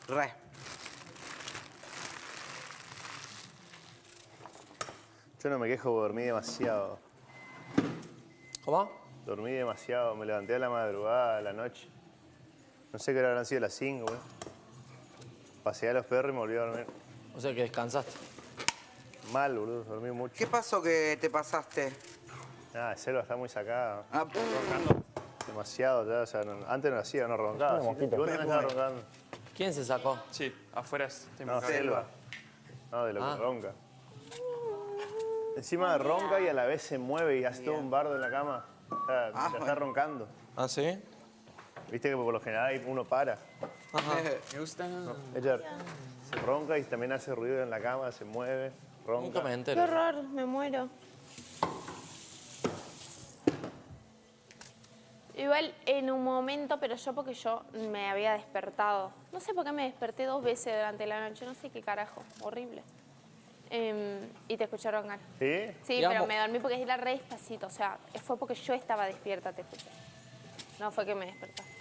Re. Yo no me quejo porque dormí demasiado. ¿Cómo? Dormí demasiado, me levanté a la madrugada, a la noche. No sé qué hora habrán sido las 5, güey. Paseé a los perros y me volví a dormir. O sea que descansaste. Mal, boludo, dormí mucho. ¿Qué pasó que te pasaste? Nada, Selva está muy sacada. Ah, Demasiado ya, o sea, antes no hacía, no roncaba. ¿Sí? Y vos también estabas roncando. ¿Quién se sacó? Sí, afuera estoy No, mojado. Selva. No, de lo Ah. que ronca. Encima ronca y a la vez se mueve y hace todo un bardo en la cama. O sea, ya está roncando. ¿Ah, sí? Viste que por lo general uno para. Ajá. Me gusta. Ella se ronca y también hace ruido en la cama, se mueve, ronca. Nunca me Qué entero. horror, me muero. Igual en un momento, pero yo porque yo me había despertado. No sé por qué me desperté 2 veces durante la noche, no sé qué carajo, horrible. Y te escuché roncar. ¿Sí? Sí, Digamos- pero me dormí porque era re despacito, o sea, fue porque yo estaba despierta, te escuché. No fue que me despertaste.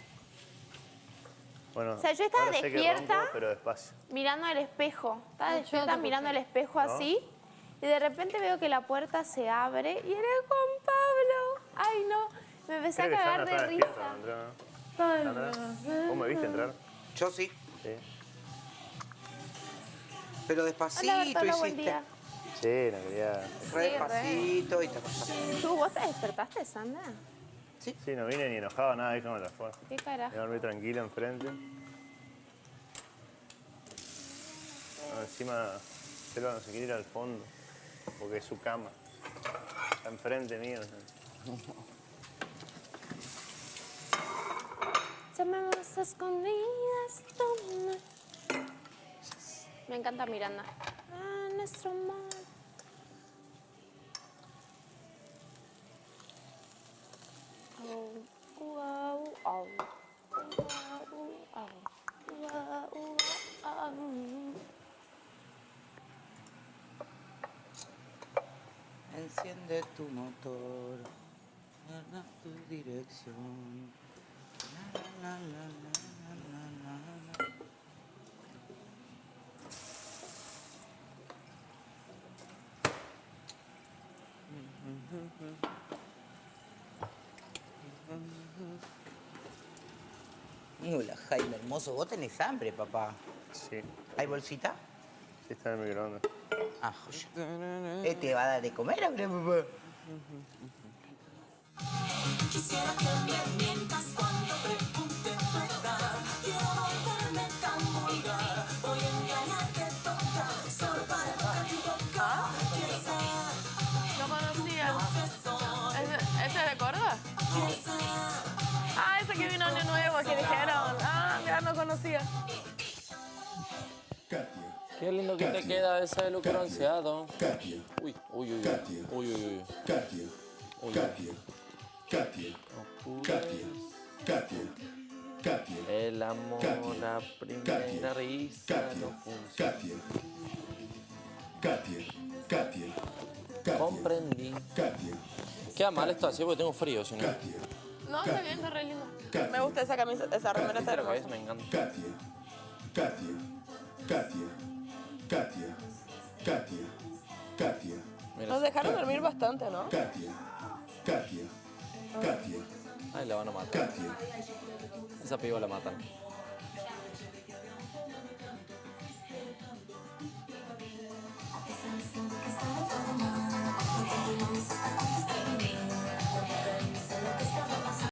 Bueno, O sea, yo estaba ahora sé que despierta. ronco, pero despacio. Mirando al espejo, estaba No, yo despierta no te mirando al escuché. espejo así, y de repente veo que la puerta se abre y era Juan Pablo. Ay, no, me empecé a Creo que cagar Sandra de está risa. despierta, ¿no? Sandra, ¿vos me viste entrar? yo sí. Sí. Pero Hola, despacito Bertola, buen hiciste. día. Sí, no quería... Re Sí, despacito y te pasaste. ¿Tú, vos te despertaste, Sandra? Sí, no vine ni enojado, nada, dije, no, la fue. ¿Qué carajo? Me dormí tranquilo enfrente. No, encima, Selva no se quiere ir al fondo, porque es su cama. Está enfrente mío. Llamamos a escondidas, toma. Me encanta Miranda. Ah, nuestro amor. Au, au, au. Au, au, au, au. Enciende tu motor. Guarda tu dirección. La, la, la, la, la, la, la. Hola, Jaime hermoso. Vos tenés hambre, papá. Sí, ¿Hay bolsita? sí está en el microondas. Ah, joya. ¿Te va a dar de comer ahora, papá? Quisiera que me mientas cuando pregunte tu edad. Quiero volverme tan vulgar. Voy a engañarte total, solo para tocar tu boca. No conocía. ¿Ese es de Córdoba? Ah, ese que vino año nuevo, que dijeron. Ah, ya no conocía. Katia, Qué lindo que te Katia. queda ese look Katia. bronceado. Katia, Uy, uy, uy, Katia. uy, uy, uy. Katia, Katia, Katia, Katia, Katia, Katia, El amor Katia. a primera risa no funciona. Katia, Katia, Katia, Katia, Comprendí. Katia, Queda mal esto así porque tengo frío, si no. Katia, No, está bien, está re lindo. Katia. Me gusta esa camisa, esa remera está ¿Viste lo que es? hermosa. Me encanta. Katia, Katia, Katia, Katia, Katia, Katia, Mira, Nos dejaron dormir bastante, ¿no? Katia, Katia, Katia, ay, la van a matar. Katia. Esa piba la matan.